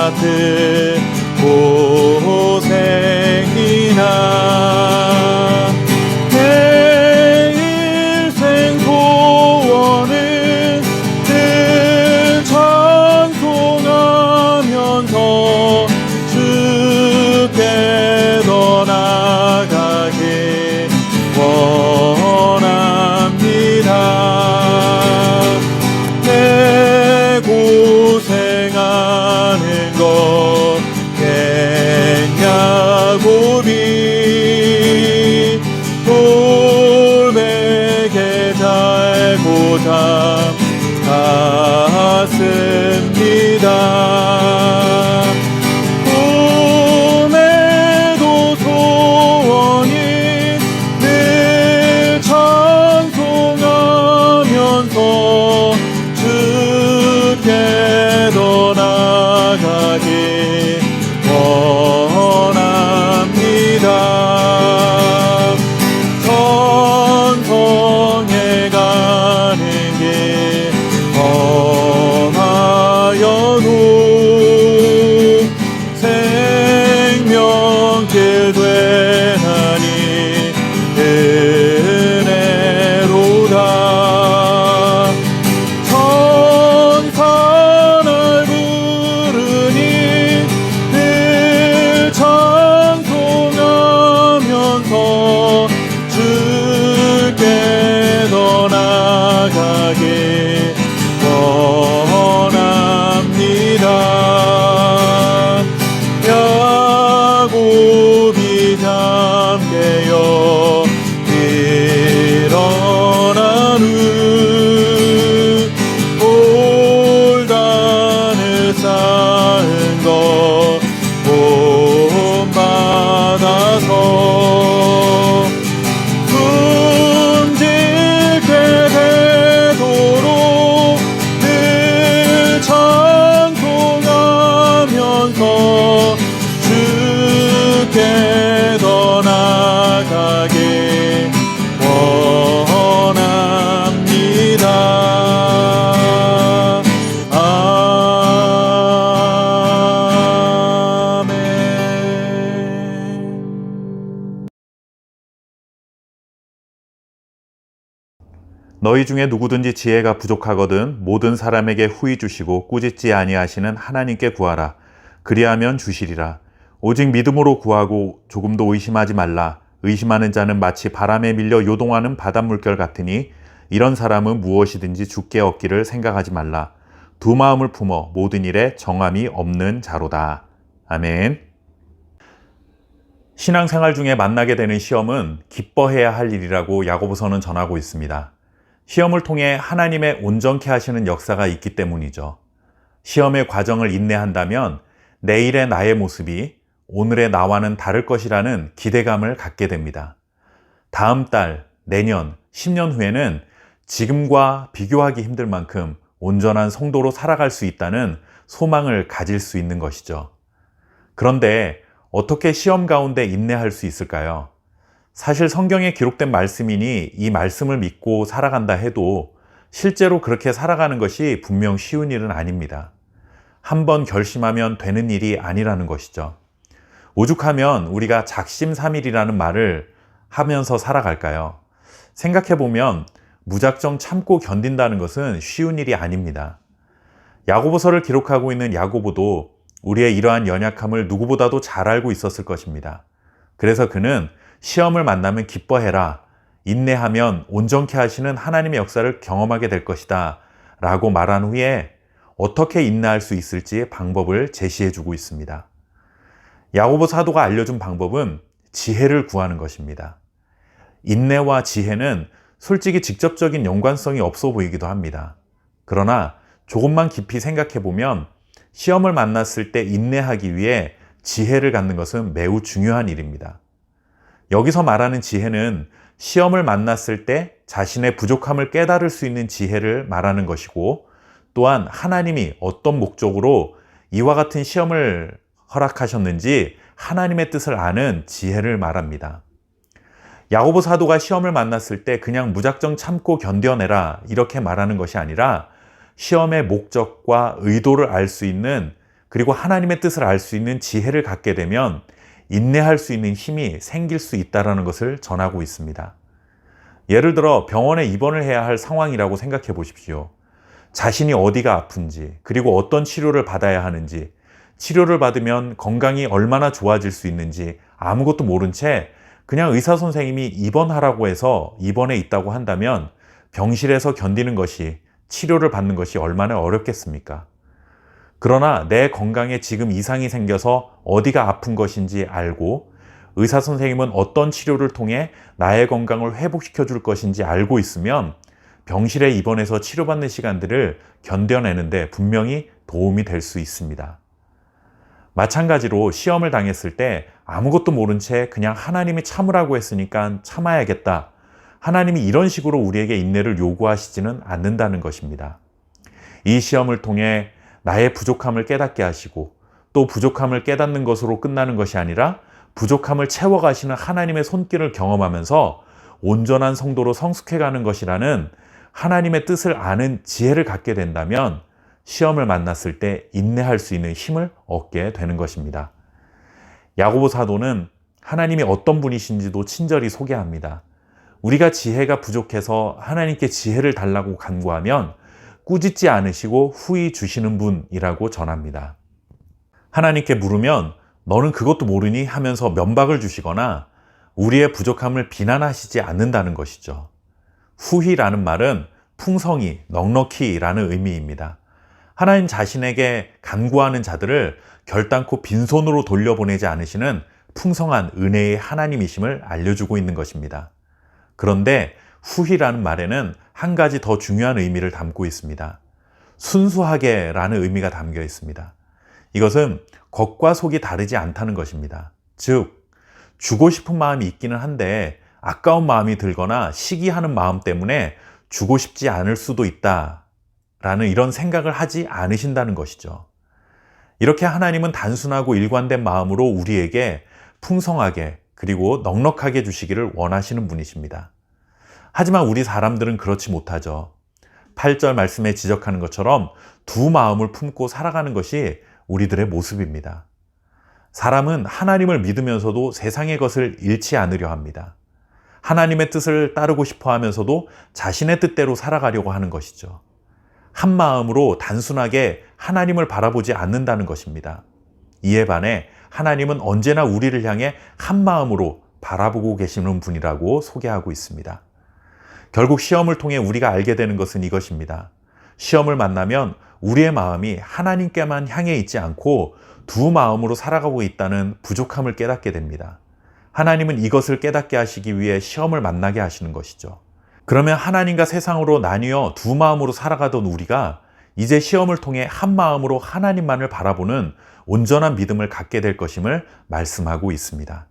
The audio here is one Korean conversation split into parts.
같은 고생이나 내 인생 소원은 늘 찬송하면서 주께 더 나아가길 원합니다. 내 고생하는 것 야곱이 돌베개 달고 잠갔습니다. 꿈에도 소원이 늘 찬송하면서 주께 더 나아가길 원합니다. 천성에 가는 길 험하여도 생명길 되나니 은혜로다. 천사 날 부르니 늘 찬송하면서 주께 더 나아가길 원합니다. 야곱이 잠 깨어 일어난 후 올단을 쌓은 것 본받아서 숨질게 되도록 늘 찬송하면서 주께 더 나아가길 원합니다. 아멘. 너희 중에 누구든지 지혜가 부족하거든 모든 사람에게 후히 주시고 꾸짖지 아니하시는 하나님께 구하라. 그리하면 주시리라. 오직 믿음으로 구하고 조금도 의심하지 말라. 의심하는 자는 마치 바람에 밀려 요동하는 바닷물결 같으니 이런 사람은 무엇이든지 주께 얻기를 생각하지 말라. 두 마음을 품어 모든 일에 정함이 없는 자로다. 아멘. 신앙생활 중에 만나게 되는 시험은 기뻐해야 할 일이라고 야고보서는 전하고 있습니다. 시험을 통해 하나님의 온전케 하시는 역사가 있기 때문이죠. 시험의 과정을 인내한다면 내일의 나의 모습이 오늘의 나와는 다를 것이라는 기대감을 갖게 됩니다. 다음 달, 내년, 10년 후에는 지금과 비교하기 힘들 만큼 온전한 성도로 살아갈 수 있다는 소망을 가질 수 있는 것이죠. 그런데 어떻게 시험 가운데 인내할 수 있을까요? 사실 성경에 기록된 말씀이니 이 말씀을 믿고 살아간다 해도 실제로 그렇게 살아가는 것이 분명 쉬운 일은 아닙니다. 한번 결심하면 되는 일이 아니라는 것이죠. 오죽하면 우리가 작심삼일이라는 말을 하면서 살아갈까요? 생각해보면 무작정 참고 견딘다는 것은 쉬운 일이 아닙니다. 야고보서를 기록하고 있는 야고보도 우리의 이러한 연약함을 누구보다도 잘 알고 있었을 것입니다. 그래서 그는 시험을 만나면 기뻐해라, 인내하면 온전케 하시는 하나님의 역사를 경험하게 될 것이다 라고 말한 후에 어떻게 인내할 수 있을지 방법을 제시해주고 있습니다. 야고보 사도가 알려준 방법은 지혜를 구하는 것입니다. 인내와 지혜는 솔직히 직접적인 연관성이 없어 보이기도 합니다. 그러나 조금만 깊이 생각해보면 시험을 만났을 때 인내하기 위해 지혜를 갖는 것은 매우 중요한 일입니다. 여기서 말하는 지혜는 시험을 만났을 때 자신의 부족함을 깨달을 수 있는 지혜를 말하는 것이고, 또한 하나님이 어떤 목적으로 이와 같은 시험을 허락하셨는지 하나님의 뜻을 아는 지혜를 말합니다. 야고보 사도가 시험을 만났을 때 그냥 무작정 참고 견뎌내라 이렇게 말하는 것이 아니라 시험의 목적과 의도를 알 수 있는 그리고 하나님의 뜻을 알 수 있는 지혜를 갖게 되면 인내할 수 있는 힘이 생길 수 있다는 것을 전하고 있습니다. 예를 들어 병원에 입원을 해야 할 상황이라고 생각해 보십시오. 자신이 어디가 아픈지, 그리고 어떤 치료를 받아야 하는지, 치료를 받으면 건강이 얼마나 좋아질 수 있는지 아무것도 모른 채 그냥 의사 선생님이 입원하라고 해서 입원해 있다고 한다면 병실에서 견디는 것이, 치료를 받는 것이 얼마나 어렵겠습니까? 그러나 내 건강에 지금 이상이 생겨서 어디가 아픈 것인지 알고 의사 선생님은 어떤 치료를 통해 나의 건강을 회복시켜 줄 것인지 알고 있으면 병실에 입원해서 치료받는 시간들을 견뎌내는데 분명히 도움이 될 수 있습니다. 마찬가지로 시험을 당했을 때 아무것도 모른 채 그냥 하나님이 참으라고 했으니까 참아야겠다. 하나님이 이런 식으로 우리에게 인내를 요구하시지는 않는다는 것입니다. 이 시험을 통해 나의 부족함을 깨닫게 하시고 또 부족함을 깨닫는 것으로 끝나는 것이 아니라 부족함을 채워가시는 하나님의 손길을 경험하면서 온전한 성도로 성숙해가는 것이라는 하나님의 뜻을 아는 지혜를 갖게 된다면 시험을 만났을 때 인내할 수 있는 힘을 얻게 되는 것입니다. 야고보 사도는 하나님이 어떤 분이신지도 친절히 소개합니다. 우리가 지혜가 부족해서 하나님께 지혜를 달라고 간구하면 꾸짖지 않으시고 후히 주시는 분이라고 전합니다. 하나님께 물으면 너는 그것도 모르니 하면서 면박을 주시거나 우리의 부족함을 비난하시지 않는다는 것이죠. 후히라는 말은 풍성히, 넉넉히라는 의미입니다. 하나님 자신에게 간구하는 자들을 결단코 빈손으로 돌려보내지 않으시는 풍성한 은혜의 하나님이심을 알려주고 있는 것입니다. 그런데 후히라는 말에는 한 가지 더 중요한 의미를 담고 있습니다. 순수하게라는 의미가 담겨 있습니다. 이것은 겉과 속이 다르지 않다는 것입니다. 즉, 주고 싶은 마음이 있기는 한데 아까운 마음이 들거나 시기하는 마음 때문에 주고 싶지 않을 수도 있다라는 이런 생각을 하지 않으신다는 것이죠. 이렇게 하나님은 단순하고 일관된 마음으로 우리에게 풍성하게 그리고 넉넉하게 주시기를 원하시는 분이십니다. 하지만 우리 사람들은 그렇지 못하죠. 8절 말씀에 지적하는 것처럼 두 마음을 품고 살아가는 것이 우리들의 모습입니다. 사람은 하나님을 믿으면서도 세상의 것을 잃지 않으려 합니다. 하나님의 뜻을 따르고 싶어 하면서도 자신의 뜻대로 살아가려고 하는 것이죠. 한 마음으로 단순하게 하나님을 바라보지 않는다는 것입니다. 이에 반해 하나님은 언제나 우리를 향해 한 마음으로 바라보고 계시는 분이라고 소개하고 있습니다. 결국 시험을 통해 우리가 알게 되는 것은 이것입니다. 시험을 만나면 우리의 마음이 하나님께만 향해 있지 않고 두 마음으로 살아가고 있다는 부족함을 깨닫게 됩니다. 하나님은 이것을 깨닫게 하시기 위해 시험을 만나게 하시는 것이죠. 그러면 하나님과 세상으로 나뉘어 두 마음으로 살아가던 우리가 이제 시험을 통해 한 마음으로 하나님만을 바라보는 온전한 믿음을 갖게 될 것임을 말씀하고 있습니다.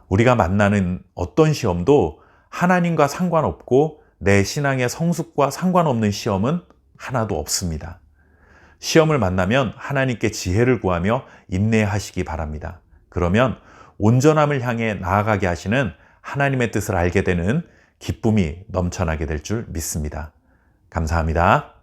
우리가 만나는 어떤 시험도 하나님과 상관없고 내 신앙의 성숙과 상관없는 시험은 하나도 없습니다. 시험을 만나면 하나님께 지혜를 구하며 인내하시기 바랍니다. 그러면 온전함을 향해 나아가게 하시는 하나님의 뜻을 알게 되는 기쁨이 넘쳐나게 될 줄 믿습니다. 감사합니다.